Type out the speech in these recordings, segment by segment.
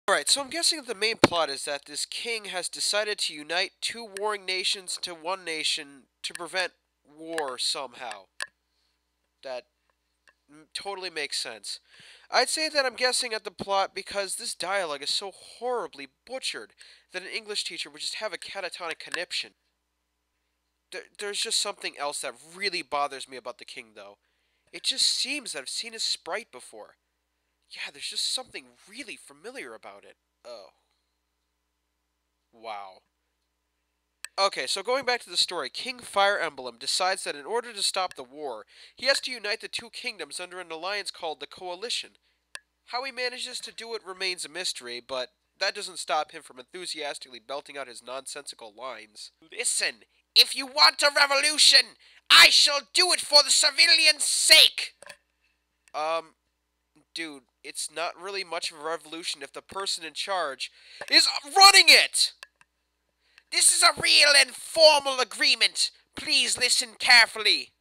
Alright, so I'm guessing that the main plot is that this king has decided to unite two warring nations to one nation to prevent war somehow. That totally makes sense. I'd say that I'm guessing at the plot because this dialogue is so horribly butchered that an English teacher would just have a catatonic conniption. There's just something else that really bothers me about the king, though. It just seems that I've seen his sprite before. Yeah, there's just something really familiar about it. Oh. Wow. Okay, so going back to the story, King Fire Emblem decides that in order to stop the war, he has to unite the two kingdoms under an alliance called the Coalition. How he manages to do it remains a mystery, but that doesn't stop him from enthusiastically belting out his nonsensical lines. Listen, if you want a revolution, I shall do it for the civilians' sake! Dude, it's not really much of a revolution if the person in charge is running it! This is a real and formal agreement. Please listen carefully.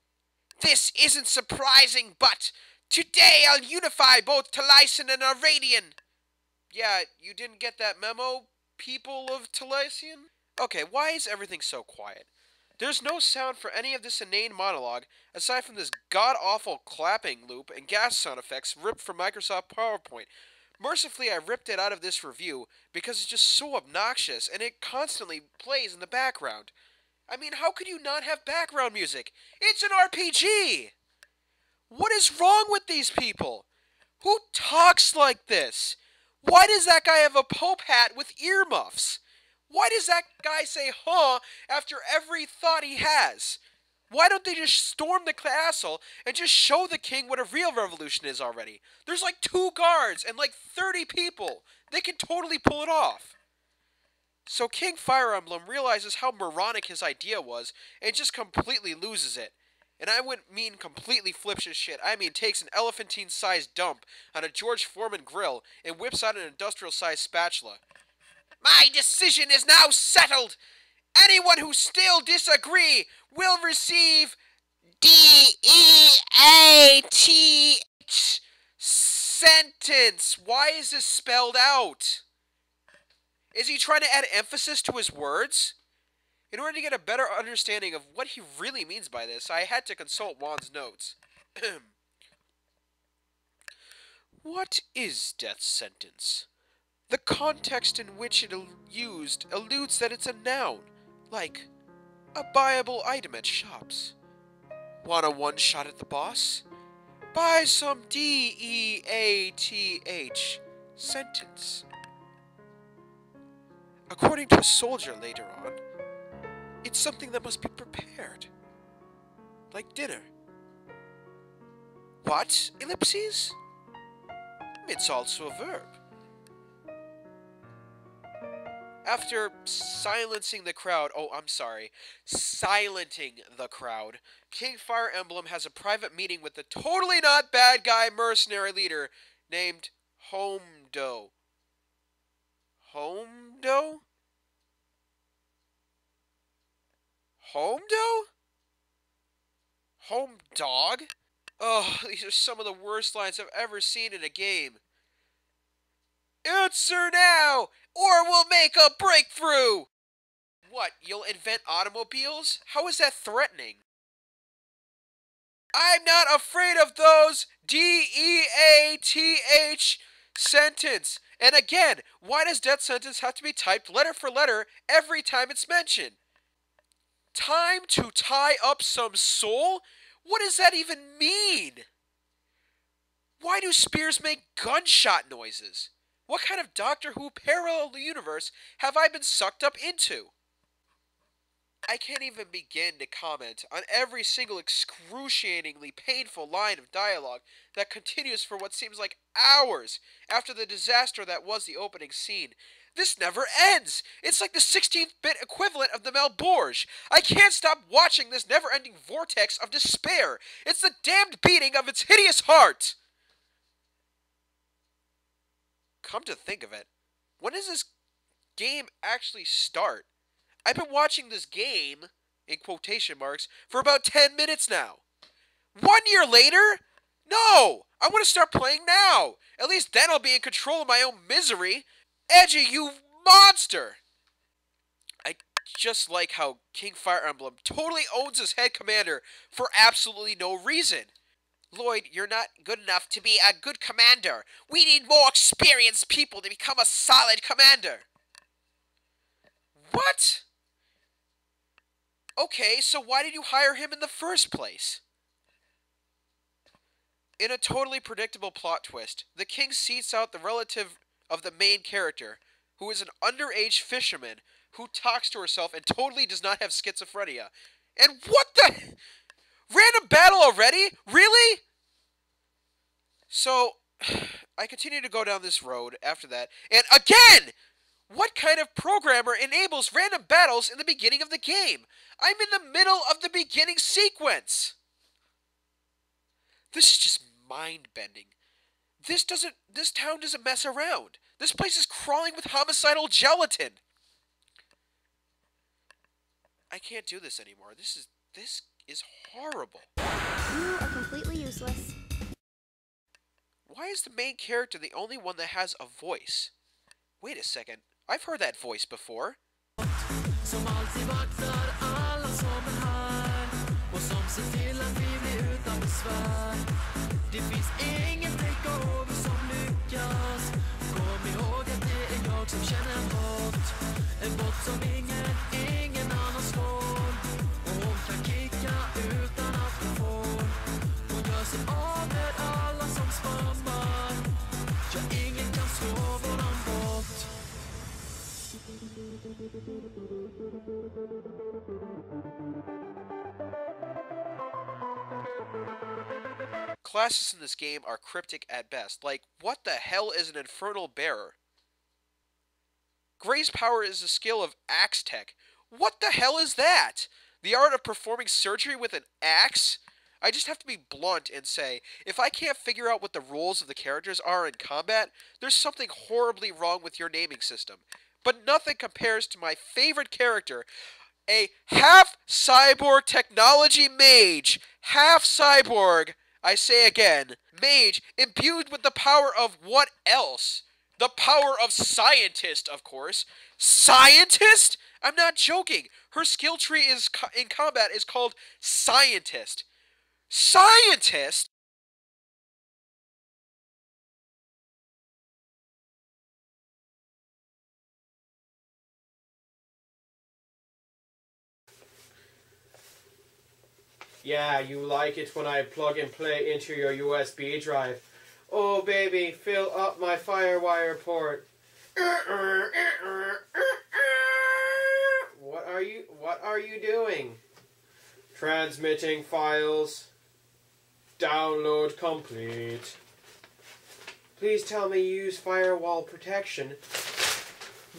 This isn't surprising, but today I'll unify both Taliesin and Arradian. Yeah, you didn't get that memo, people of Taliesin? Okay, why is everything so quiet? There's no sound for any of this inane monologue, aside from this god-awful clapping loop and gas sound effects ripped from Microsoft PowerPoint. Mercifully, I ripped it out of this review because it's just so obnoxious and it constantly plays in the background. I mean, how could you not have background music? It's an RPG! What is wrong with these people? Who talks like this? Why does that guy have a Pope hat with earmuffs? Why does that guy say huh after every thought he has? Why don't they just storm the castle and just show the king what a real revolution is already? There's like 2 guards and like 30 people. They can totally pull it off. So King Fire Emblem realizes how moronic his idea was and just completely loses it. And I wouldn't mean completely flips his shit. I mean takes an elephantine-sized dump on a George Foreman grill and whips out an industrial-sized spatula. My decision is now settled. Anyone who still disagree will receive DEATH sentence. Why is this spelled out? Is he trying to add emphasis to his words? In order to get a better understanding of what he really means by this, I had to consult Juan's notes. What is death sentence? The context in which it used alludes that it's a noun, like a buyable item at shops. Want a one-shot at the boss? Buy some DEATH sentence. According to a soldier later on, it's something that must be prepared. Like dinner. What? Ellipses? It's also a verb. After silencing the crowd, silenting the crowd, King Fire Emblem has a private meeting with the totally not bad guy mercenary leader named Homedo. Homedo? Homedo? Home dog? Oh, these are some of the worst lines I've ever seen in a game. Answer now, or we'll make a breakthrough! What, you'll invent automobiles? How is that threatening? I'm not afraid of those DEATH sentence. And again, why does death sentence have to be typed letter for letter every time it's mentioned? Time to tie up some soul? What does that even mean? Why do spears make gunshot noises? What kind of Doctor Who parallel universe have I been sucked up into? I can't even begin to comment on every single excruciatingly painful line of dialogue that continues for what seems like hours after the disaster that was the opening scene. This never ends! It's like the 16th-bit equivalent of the Malborge. I can't stop watching this never-ending vortex of despair. It's the damned beating of its hideous heart! Come to think of it, when does this game actually start? I've been watching this game, in quotation marks, for about 10 minutes now. 1 year later? No! I want to start playing now! At least then I'll be in control of my own misery. Edgy, you monster! I just like how King Fire Emblem totally owns his head commander for absolutely no reason. Lloyd, you're not good enough to be a good commander. We need more experienced people to become a solid commander. What? Okay, so why did you hire him in the first place? In a totally predictable plot twist, the king seeks out the relative of the main character, who is an underage fisherman who talks to herself and totally does not have schizophrenia. And what the... Random battle already? Really? So, I continue to go down this road after that, and again! What kind of programmer enables random battles in the beginning of the game? I'm in the middle of the beginning sequence! This is just mind-bending. This town doesn't mess around. This place is crawling with homicidal gelatin. I can't do this anymore. This is horrible. You are completely useless. Why is the main character the only one that has a voice? Wait a second. I've heard that voice before. Classes in this game are cryptic at best. Like, what the hell is an infernal bearer? Gray's power is the skill of axe tech. What the hell is that? The art of performing surgery with an axe? I just have to be blunt and say, if I can't figure out what the roles of the characters are in combat, there's something horribly wrong with your naming system. But nothing compares to my favorite character, a half-cyborg technology mage. Half-cyborg, I say again, mage imbued with the power of what else? The power of scientist, of course. Scientist? I'm not joking. Her skill tree in combat is called scientist. Scientist? Yeah, you like it when I plug and play into your USB drive. Oh baby, fill up my FireWire port. What are you doing? Transmitting files. Download complete. Please tell me you use firewall protection.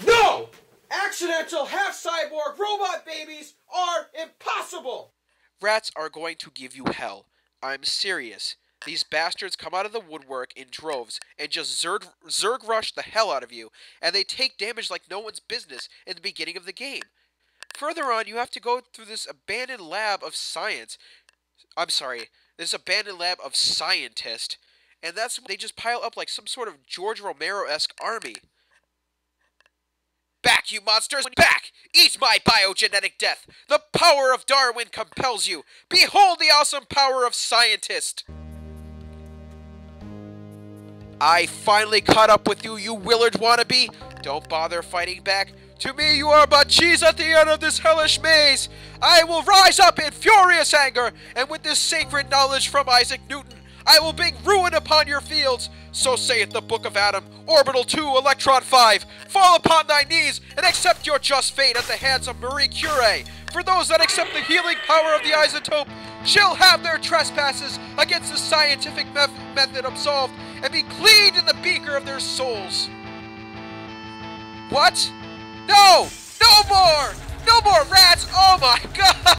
No! Accidental half-cyborg robot babies are impossible! Rats are going to give you hell. I'm serious. These bastards come out of the woodwork in droves and just zerg rush the hell out of you, and they take damage like no one's business in the beginning of the game. Further on, you have to go through this abandoned lab of science. I'm sorry, this abandoned lab of scientist, and that's when they just pile up like some sort of George Romero-esque army. Back, you monsters! Back! Eat my biogenetic death! The power of Darwin compels you! Behold the awesome power of scientist! I finally caught up with you, you Willard wannabe! Don't bother fighting back. To me you are but cheese at the end of this hellish maze! I will rise up in furious anger, and with this sacred knowledge from Isaac Newton, I will bring ruin upon your fields! So saith the Book of Adam, Orbital 2, Electron 5. Fall upon thy knees and accept your just fate at the hands of Marie Curie. For those that accept the healing power of the isotope shall have their trespasses against the scientific method absolved and be cleaned in the beaker of their souls. What? No! No more! No more rats! Oh my god!